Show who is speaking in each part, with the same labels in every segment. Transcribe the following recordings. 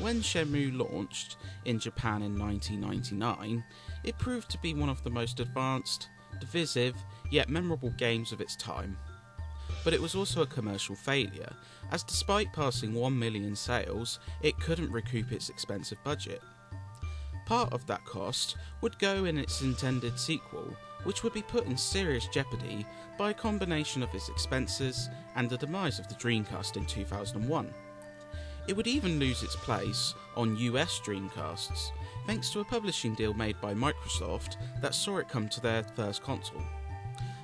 Speaker 1: When Shenmue launched in Japan in 1999, it proved to be one of the most advanced, divisive, yet memorable games of its time. But it was also a commercial failure, as despite passing 1 million sales, it couldn't recoup its expensive budget. Part of that cost would go in its intended sequel, which would be put in serious jeopardy by a combination of its expenses and the demise of the Dreamcast in 2001. It would even lose its place on US Dreamcasts, thanks to a publishing deal made by Microsoft that saw it come to their first console.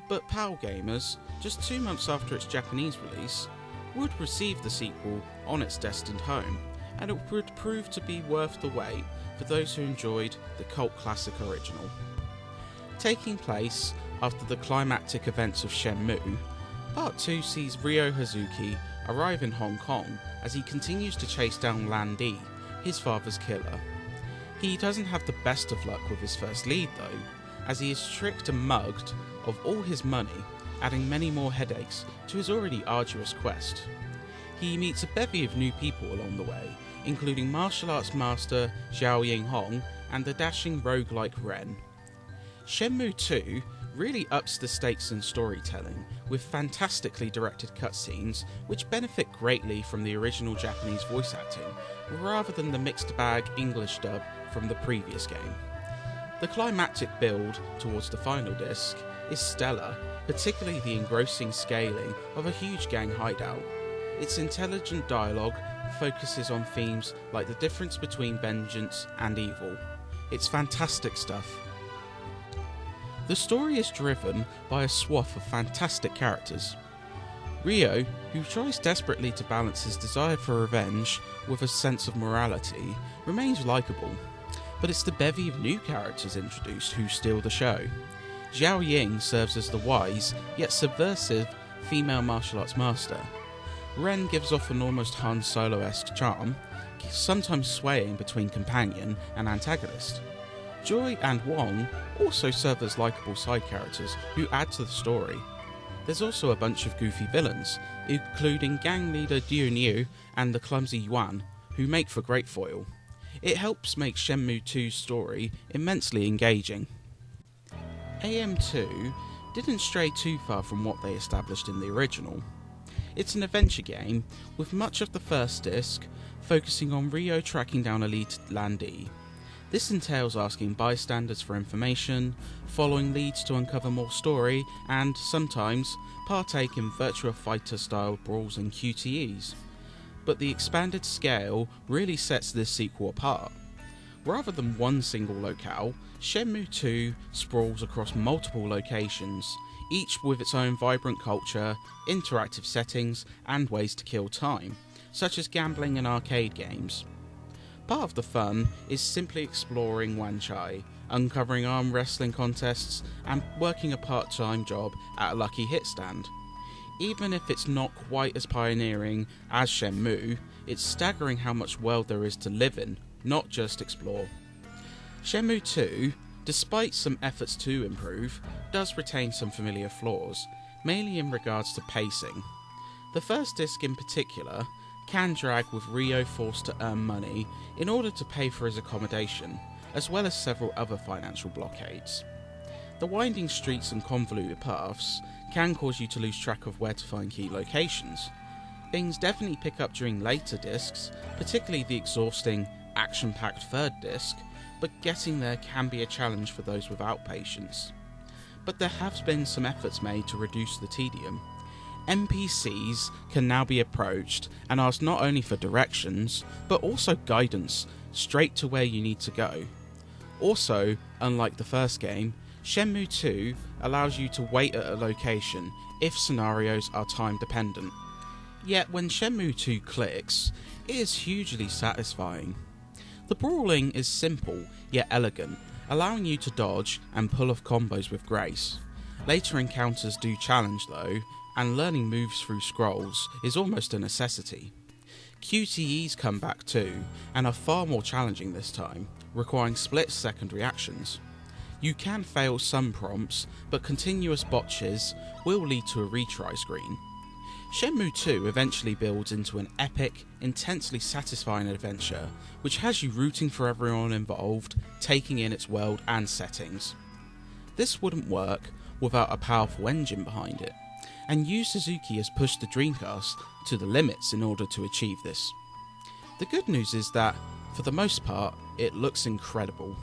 Speaker 1: But PAL Gamers, just 2 months after its Japanese release, would receive the sequel on its destined home, and it would prove to be worth the wait for those who enjoyed the cult classic original. Taking place after the climactic events of Shenmue, Part 2 sees Ryo Hazuki arrive in Hong Kong as he continues to chase down Lan Di, his father's killer. He doesn't have the best of luck with his first lead though, as he is tricked and mugged of all his money, adding many more headaches to his already arduous quest. He meets a bevy of new people along the way, including martial arts master Zhao Yinghong and the dashing roguelike Ren. Shenmue 2 really ups the stakes in storytelling, with fantastically directed cutscenes which benefit greatly from the original Japanese voice acting, rather than the mixed bag English dub from the previous game. The climactic build towards the final disc is stellar, particularly the engrossing scaling of a huge gang hideout. Its intelligent dialogue focuses on themes like the difference between vengeance and evil. It's fantastic stuff. The story is driven by a swath of fantastic characters. Ryo, who tries desperately to balance his desire for revenge with a sense of morality, remains likeable, but it's the bevy of new characters introduced who steal the show. Zhao Ying serves as the wise, yet subversive, female martial arts master. Ren gives off an almost Han Solo-esque charm, sometimes swaying between companion and antagonist. Joy and Wong also serve as likeable side characters who add to the story. There's also a bunch of goofy villains, including gang leader Diu Niu and the clumsy Yuan, who make for great foil. It helps make Shenmue 2's story immensely engaging. AM2 didn't stray too far from what they established in the original. It's an adventure game, with much of the first disc focusing on Ryo tracking down elite Lan Di. This entails asking bystanders for information, following leads to uncover more story, and, sometimes, partake in Virtua Fighter-style brawls and QTEs. But the expanded scale really sets this sequel apart. Rather than one single locale, Shenmue 2 sprawls across multiple locations, each with its own vibrant culture, interactive settings, and ways to kill time, such as gambling and arcade games. Part of the fun is simply exploring Wan Chai, uncovering arm wrestling contests, and working a part-time job at a lucky hit stand. Even if it's not quite as pioneering as Shenmue, it's staggering how much world there is to live in, not just explore. Shenmue 2, despite some efforts to improve, does retain some familiar flaws, mainly in regards to pacing. The first disc in particular can drag, with Ryo forced to earn money in order to pay for his accommodation, as well as several other financial blockades. The winding streets and convoluted paths can cause you to lose track of where to find key locations. Things definitely pick up during later discs, particularly the exhausting, action-packed third disc, but getting there can be a challenge for those without patience. But there have been some efforts made to reduce the tedium. NPCs can now be approached and asked not only for directions, but also guidance straight to where you need to go. Also, unlike the first game, Shenmue 2 allows you to wait at a location if scenarios are time dependent. Yet when Shenmue 2 clicks, it is hugely satisfying. The brawling is simple yet elegant, allowing you to dodge and pull off combos with grace. Later encounters do challenge though, and learning moves through scrolls is almost a necessity. QTEs come back too, and are far more challenging this time, requiring split-second reactions. You can fail some prompts, but continuous botches will lead to a retry screen. Shenmue 2 eventually builds into an epic, intensely satisfying adventure which has you rooting for everyone involved, taking in its world and settings. This wouldn't work without a powerful engine behind it, and Yu Suzuki has pushed the Dreamcast to the limits in order to achieve this. The good news is that, for the most part, it looks incredible.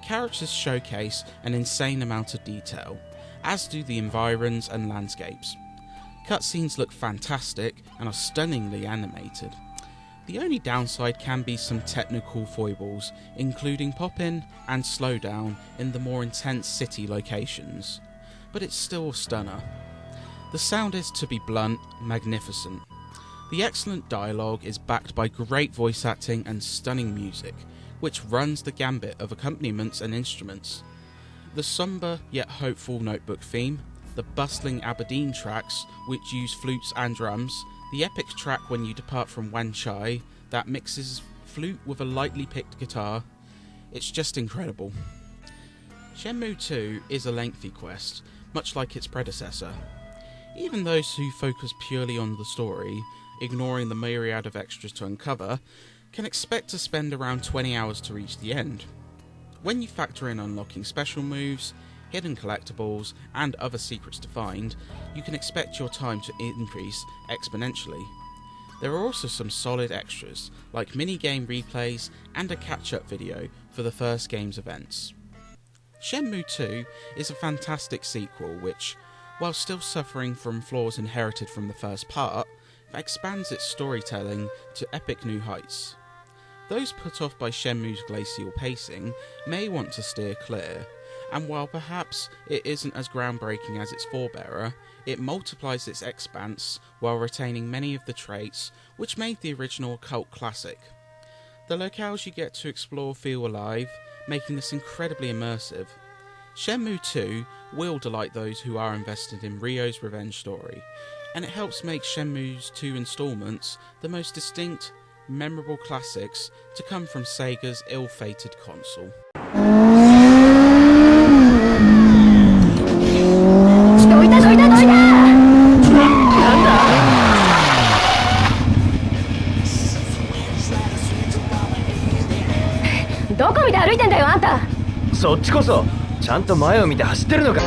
Speaker 1: Characters showcase an insane amount of detail, as do the environs and landscapes. Cutscenes look fantastic and are stunningly animated. The only downside can be some technical foibles, including pop-in and slowdown in the more intense city locations, but it's still a stunner. The sound is, to be blunt, magnificent. The excellent dialogue is backed by great voice acting and stunning music, which runs the gambit of accompaniments and instruments. The sombre yet hopeful notebook theme, the bustling Aberdeen tracks, which use flutes and drums, the epic track when you depart from Wan Chai, that mixes flute with a lightly picked guitar. It's just incredible. Shenmue 2 is a lengthy quest, much like its predecessor. Even those who focus purely on the story, ignoring the myriad of extras to uncover, can expect to spend around 20 hours to reach the end. When you factor in unlocking special moves, hidden collectibles, and other secrets to find, you can expect your time to increase exponentially. There are also some solid extras, like mini-game replays and a catch-up video for the first game's events. Shenmue 2 is a fantastic sequel which, while still suffering from flaws inherited from the first part, expands its storytelling to epic new heights. Those put off by Shenmue's glacial pacing may want to steer clear, and while perhaps it isn't as groundbreaking as its forebearer, it multiplies its expanse while retaining many of the traits which made the original a cult classic. The locales you get to explore feel alive, making this incredibly immersive. Shenmue 2 will delight those who are invested in Ryo's revenge story, and it helps make Shenmue's 2 installments the most distinct, memorable classics to come from Sega's ill-fated console.
Speaker 2: どいたどいたどいた。なんだ。どこ見て歩いてんだよあんた。
Speaker 3: そっちこそちゃんと前を見て走ってるのか。